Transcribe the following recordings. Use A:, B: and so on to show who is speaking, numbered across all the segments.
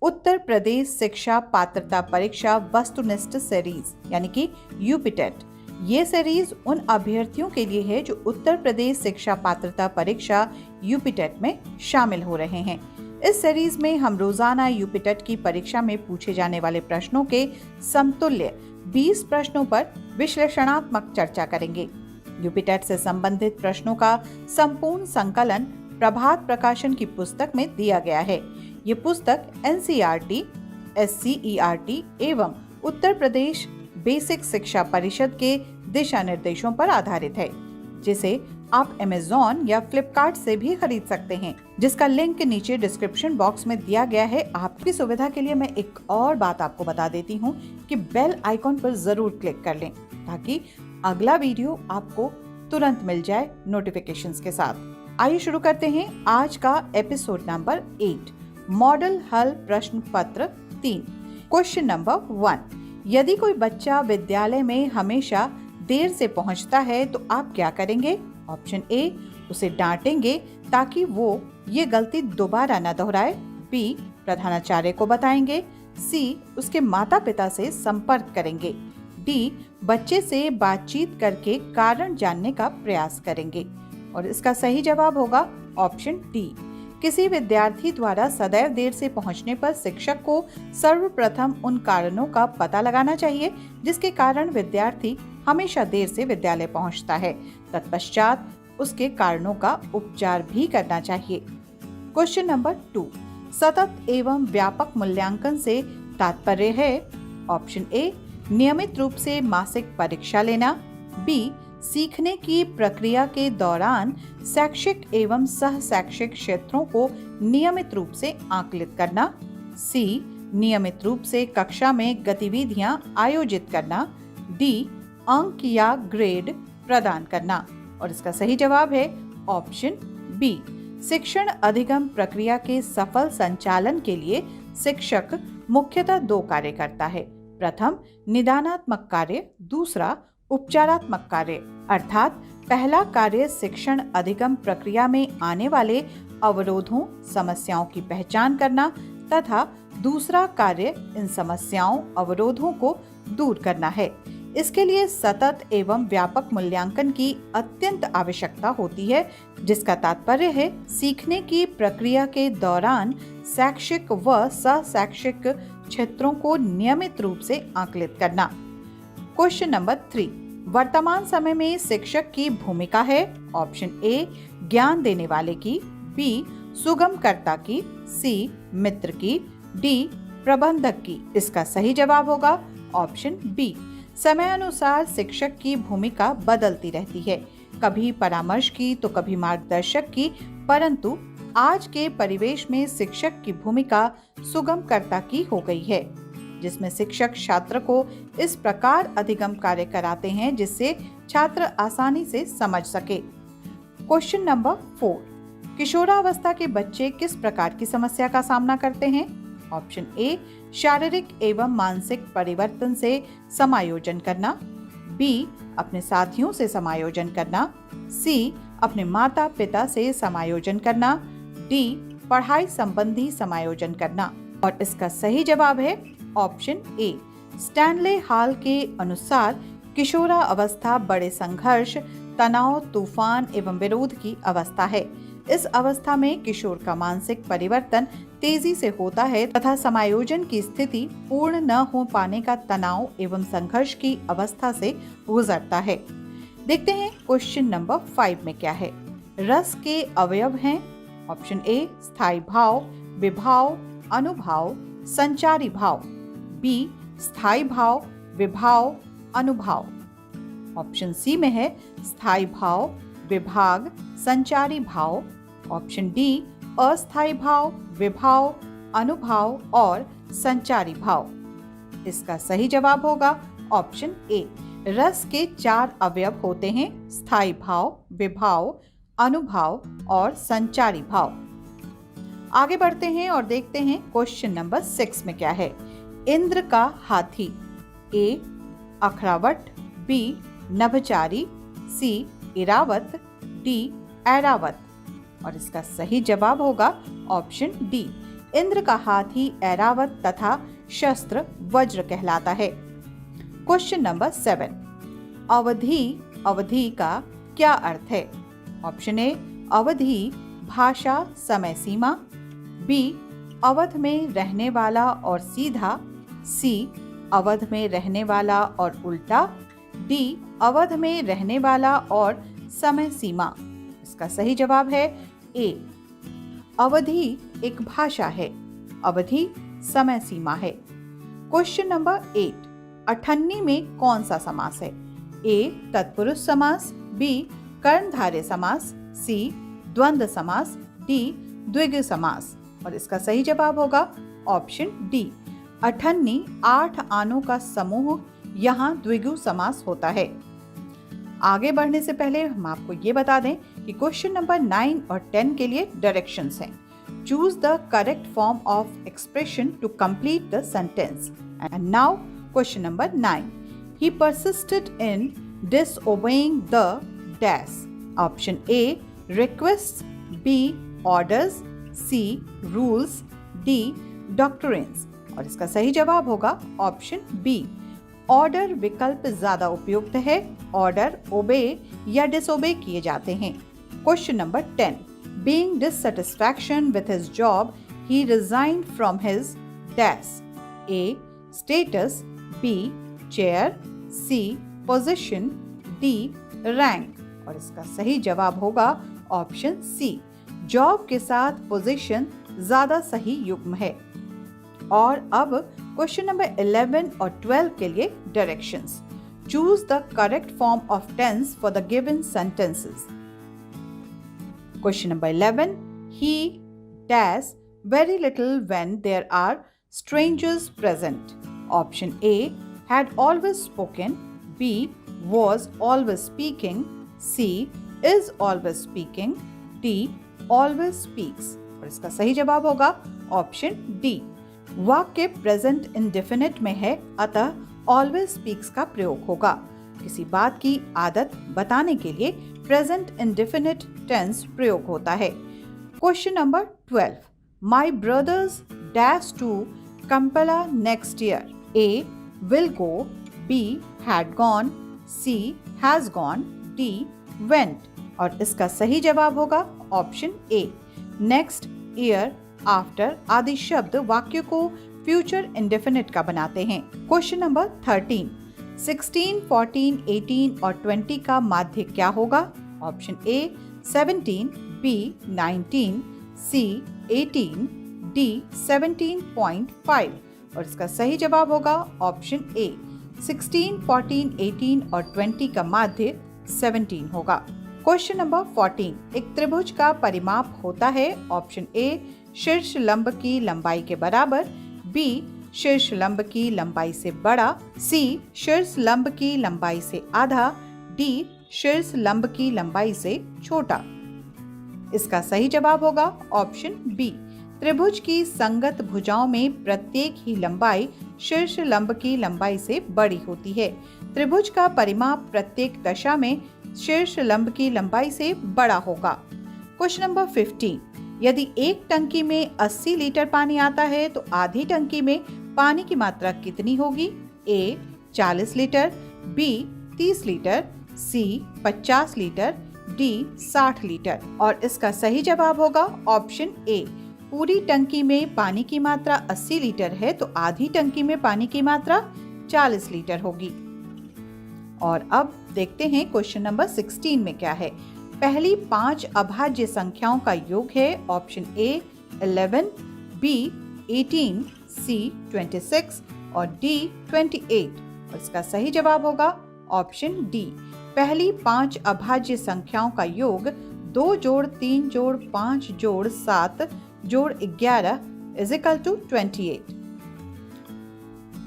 A: उत्तर प्रदेश शिक्षा पात्रता परीक्षा वस्तुनिष्ठ सीरीज यानी कि यूपीटेट। ये सीरीज उन अभ्यर्थियों के लिए है जो उत्तर प्रदेश शिक्षा पात्रता परीक्षा यूपीटेट में शामिल हो रहे हैं। इस सीरीज में हम रोजाना यूपीटेट की परीक्षा में पूछे जाने वाले प्रश्नों के समतुल्य 20 प्रश्नों पर विश्लेषणात्मक चर्चा करेंगे। यूपीटेट से संबंधित प्रश्नों का संपूर्ण संकलन प्रभात प्रकाशन की पुस्तक में दिया गया है। ये पुस्तक एनसीईआरटी, एससीईआरटी एवं उत्तर प्रदेश बेसिक शिक्षा परिषद के दिशा निर्देशों पर आधारित है, जिसे आप अमेज़न या फ्लिपकार्ट से भी खरीद सकते हैं, जिसका लिंक नीचे डिस्क्रिप्शन बॉक्स में दिया गया है। आपकी सुविधा के लिए मैं एक और बात आपको बता देती हूँ कि बेल आइकॉन पर जरूर क्लिक कर लें ताकि अगला वीडियो आपको तुरंत मिल जाए नोटिफिकेशंस के साथ। आइए शुरू करते हैं आज का एपिसोड नंबर 8, मॉडल हल प्रश्न पत्र 3। क्वेश्चन नंबर 1, यदि कोई बच्चा विद्यालय में हमेशा देर से पहुंचता है तो आप क्या करेंगे? ऑप्शन ए, उसे डांटेंगे ताकि वो ये गलती दोबारा न दोहराए। बी, प्रधानाचार्य को बताएंगे। सी, उसके माता पिता से संपर्क करेंगे। डी, बच्चे से बातचीत करके कारण जानने का प्रयास करेंगे। और इसका सही जवाब होगा ऑप्शन डी, किसी विद्यार्थी द्वारा सदैव देर से पहुंचने पर शिक्षक को सर्वप्रथम उन कारणों का पता लगाना चाहिए जिसके कारण विद्यार्थी हमेशा देर से विद्यालय पहुंचता है। तत्पश्चात उसके कारणों का उपचार भी करना चाहिए। क्वेश्चन नंबर 2, सतत एवं व्यापक मूल्यांकन से तात्पर्य है। ऑप्शन ए, नियमित रूप से मासिक परीक्षा लेना। बी, सीखने की प्रक्रिया के दौरान शैक्षिक एवं सह शैक्षिक क्षेत्रों को नियमित रूप से आकलित करना। सी, नियमित रूप से कक्षा में गतिविधियां आयोजित करना। डी, अंक या ग्रेड प्रदान करना। और इसका सही जवाब है ऑप्शन बी, शिक्षण अधिगम प्रक्रिया के सफल संचालन के लिए शिक्षक मुख्यतः 2 कार्य करता है। प्रथम निदानात्मक कार्य, दूसरा उपचारात्मक कार्य। अर्थात पहला कार्य शिक्षण अधिगम प्रक्रिया में आने वाले अवरोधों, समस्याओं की पहचान करना तथा दूसरा कार्य इन समस्याओं, अवरोधों को दूर करना है। इसके लिए सतत एवं व्यापक मूल्यांकन की अत्यंत आवश्यकता होती है, जिसका तात्पर्य है सीखने की प्रक्रिया के दौरान शैक्षिक व सह शैक्षिक क्षेत्रों को नियमित रूप से आकलित करना। क्वेश्चन नंबर 3, वर्तमान समय में शिक्षक की भूमिका है। ऑप्शन ए, ज्ञान देने वाले की। बी, सुगमकर्ता की। सी, मित्र की। डी, प्रबंधक की। इसका सही जवाब होगा ऑप्शन बी, समय अनुसार शिक्षक की भूमिका बदलती रहती है, कभी परामर्श की तो कभी मार्गदर्शक की, परंतु आज के परिवेश में शिक्षक की भूमिका सुगमकर्ता की हो गई है, जिसमें शिक्षक छात्र को इस प्रकार अधिगम कार्य कराते हैं जिससे छात्र आसानी से समझ सके। क्वेश्चन नंबर 4, किशोरावस्था के बच्चे किस प्रकार की समस्या का सामना करते हैं? ऑप्शन ए, शारीरिक एवं मानसिक परिवर्तन से समायोजन करना। बी, अपने साथियों से समायोजन करना। सी, अपने माता पिता से समायोजन करना। डी, पढ़ाई संबंधी समायोजन करना। और इसका सही जवाब है ऑप्शन ए, स्टैनले हॉल के अनुसार किशोरावस्था बड़े संघर्ष, तनाव, तूफान एवं विरोध की अवस्था है। इस अवस्था में किशोर का मानसिक परिवर्तन तेजी से होता है तथा समायोजन की स्थिति पूर्ण न हो पाने का तनाव एवं संघर्ष की अवस्था से गुजरता है। देखते हैं क्वेश्चन नंबर 5 में क्या है। रस के अवयव हैं। ऑप्शन ए, स्थायी भाव, विभाव, अनुभाव, संचारी भाव। बी, स्थायी भाव, विभाव, अनुभाव। ऑप्शन सी में है स्थायी भाव, विभाग, संचारी भाव। ऑप्शन डी, अस्थायी भाव, विभाव, अनुभाव और संचारी भाव। इसका सही जवाब होगा ऑप्शन ए, रस के 4 अवयव होते हैं, स्थायी भाव, विभाव, अनुभाव और संचारी भाव। आगे बढ़ते हैं और देखते हैं क्वेश्चन नंबर 6 में क्या है। इंद्र का हाथी। ए, अखरावट। बी, नभचारी। सी, इरावत। डी, ऐरावत। और इसका सही जवाब होगा ऑप्शन डी, इंद्र का हाथी ऐरावत तथा शस्त्र वज्र कहलाता है। क्वेश्चन नंबर 7, अवधि का क्या अर्थ है? ऑप्शन ए, अवधि भाषा समय सीमा, बी, अवध में रहने वाला और सीधा, सी, अवध में रहने वाला और उल्टा, डी, अवध में रहने वाला और समय सीमा। इसका सही जवाब है ए, अवधि एक भाषा है, अवधि समय सीमा है। क्वेश्चन नंबर 8, अठन्नी में कौन सा समास है? ए, तत्पुरुष समास, बी, कर्णधारय समास, सी, द्वंद्व समास, डी, द्विगु समास। और इसका सही जवाब होगा ऑप्शन डी, अठन्नी 8 आनों का समूह, यहाँ द्विगु समास होता है। आगे बढ़ने से पहले हम आपको ये बता दें कि क्वेश्चन नंबर 9 और 10 के लिए डायरेक्शंस हैं। Choose the correct form of expression to complete the sentence. And now question number 9, he persisted in disobeying the dash. Option A, requests, B, orders, C, rules, D, doctrines। और इसका सही जवाब होगा option B, order विकल्प ज्यादा उपयुक्त है। Order ओबे या डिसोबे किए जाते हैं। Question number 10, being dissatisfaction with his job, he resigned from his dash. A, status, B, chair, C, position, D, rank। और इसका सही जवाब होगा ऑप्शन सी, जॉब के साथ पोजीशन ज्यादा सही युग्म है। और अब क्वेश्चन नंबर 11 और 12 के लिए directions. Choose the correct form of tense for the given sentences. Question number 11, he dash very little when there are strangers present. Option A, had always spoken, B, was always speaking, C, is always speaking, D, always speaks। और इसका सही जवाब होगा option D, वाक्य present indefinite में है, अतः always speaks का प्रयोग होगा। किसी बात की आदत बताने के लिए प्रेजेंट इंडेफिनिट टेंस प्रयोग होता है। Question number 12, my brothers dash to Kampala next year. A, will go, B, had gone, C, has gone, D, went. और इसका सही जवाब होगा option A, next, year, after आदि शब्द वाक्य को फ्यूचर इंडेफिनिट का बनाते हैं। क्वेश्चन नंबर 13, 16, 14, 18 और 20 का माध्य क्या होगा? Option A, 17, B, 19, C, 18, D, 17.5। और इसका सही जवाब होगा ऑप्शन ए, 16, 14, 18 और 20 का माध्य 17 होगा। क्वेश्चन नंबर 14, एक त्रिभुज का परिमाप होता है। ऑप्शन ए, शीर्ष लंब की लंबाई के बराबर, बी, शीर्ष लंब की लंबाई से बड़ा, सी, शीर्ष लंब की लंबाई से आधा, डी, शीर्ष लंब की लंबाई से छोटा। इसका सही जवाब होगा ऑप्शन बी, त्रिभुज की संगत भुजाओं में प्रत्येक ही लंबाई शीर्ष लंब की लंबाई से बड़ी होती है। त्रिभुज का परिमाप प्रत्येक दशा में शीर्ष लंब की लंबाई से बड़ा होगा। क्वेश्चन नंबर 15, यदि एक टंकी में 80 लीटर पानी आता है तो आधी टंकी में पानी की मात्रा कितनी होगी? ए, 40 लीटर, बी, 30 लीटर, सी, 50 लीटर, डी, 60 लीटर। और इसका सही जवाब होगा ऑप्शन ए, पूरी टंकी में पानी की मात्रा 80 लीटर है तो आधी टंकी में पानी की मात्रा 40 लीटर होगी। और अब देखते हैं क्वेश्चन नंबर 16 में क्या है। पहली 5 अभाज्य संख्याओं का योग है। ऑप्शन ए 11, बी 18, सी 26 और डी 28। और इसका सही जवाब होगा ऑप्शन डी। पहली 5 अभाज्य संख्याओं का योग 2 जोड़ 3 जोड़ 5 जोड़ 7 जोड़ 11 = 28।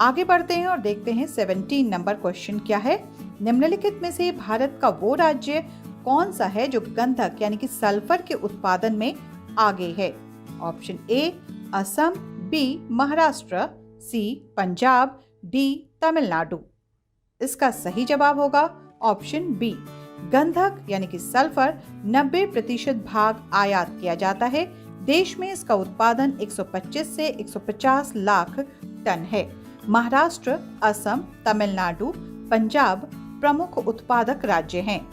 A: आगे बढ़ते हैं और देखते हैं 17 नंबर क्वेश्चन क्या है। निम्नलिखित में से भारत का वो राज्य कौन सा है जो गंधक यानी कि सल्फर के उत्पादन में आगे है? Option A Assam, B Maharashtra, C Punjab, D Tamil Nadu. इसका सही जवाब होगा ऑप्शन बी। गंधक यानी कि सल्फर 90% भाग आयात किया जाता है, देश में इसका उत्पादन 125 से 150 लाख टन है। महाराष्ट्र, असम, तमिलनाडु, पंजाब प्रमुख उत्पादक राज्य हैं।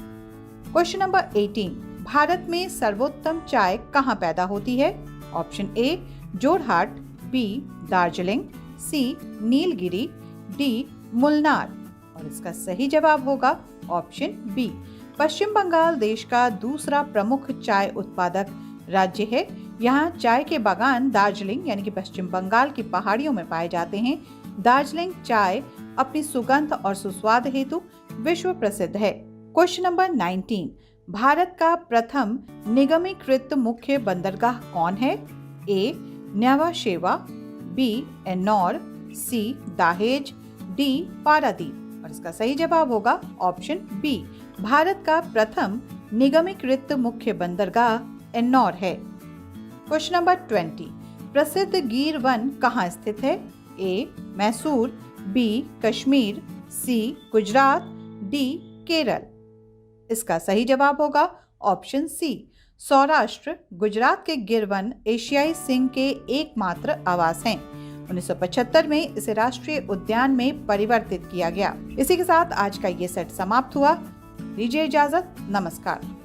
A: क्वेश्चन नंबर 18, भारत में सर्वोत्तम चाय कहाँ पैदा होती है? Option A Jorhat, B Darjeeling, C Nilgiri, D Munnar. और इसका सही जवाब होगा ऑप्शन बी। पश्चिम बंगाल देश का दूसरा प्रमुख चाय उत्पादक राज्य है। यहाँ चाय के बागान दार्जिलिंग यानी कि पश्चिम बंगाल की पहाड़ियों में पाए जाते हैं। दार्जिलिंग चाय अपनी सुगंध और सुस्वाद हेतु विश्व प्रसिद्ध है। क्वेश्चन नंबर 19, भारत का प्रथम निगमीकृत मुख्य बंदरगाह कौन है? ए न्यावा शेवा, बी एन्नौर, सी दहेज, डी पारादीप। और इसका सही जवाब होगा ऑप्शन बी। भारत का प्रथम निगमीकृत मुख्य बंदरगाह एन्नौर है। क्वेश्चन नंबर 20, प्रसिद्ध गिर वन कहाँ स्थित है? ए मैसूर, बी कश्मीर, सी गुजरात, डी केरल। इसका सही जवाब होगा ऑप्शन सी, सौराष्ट्र। गुजरात के गिर वन एशियाई सिंह के एकमात्र आवास हैं। 1975 में इसे राष्ट्रीय उद्यान में परिवर्तित किया गया। इसी के साथ आज का ये सेट समाप्त हुआ। दीजिए इजाजत, नमस्कार।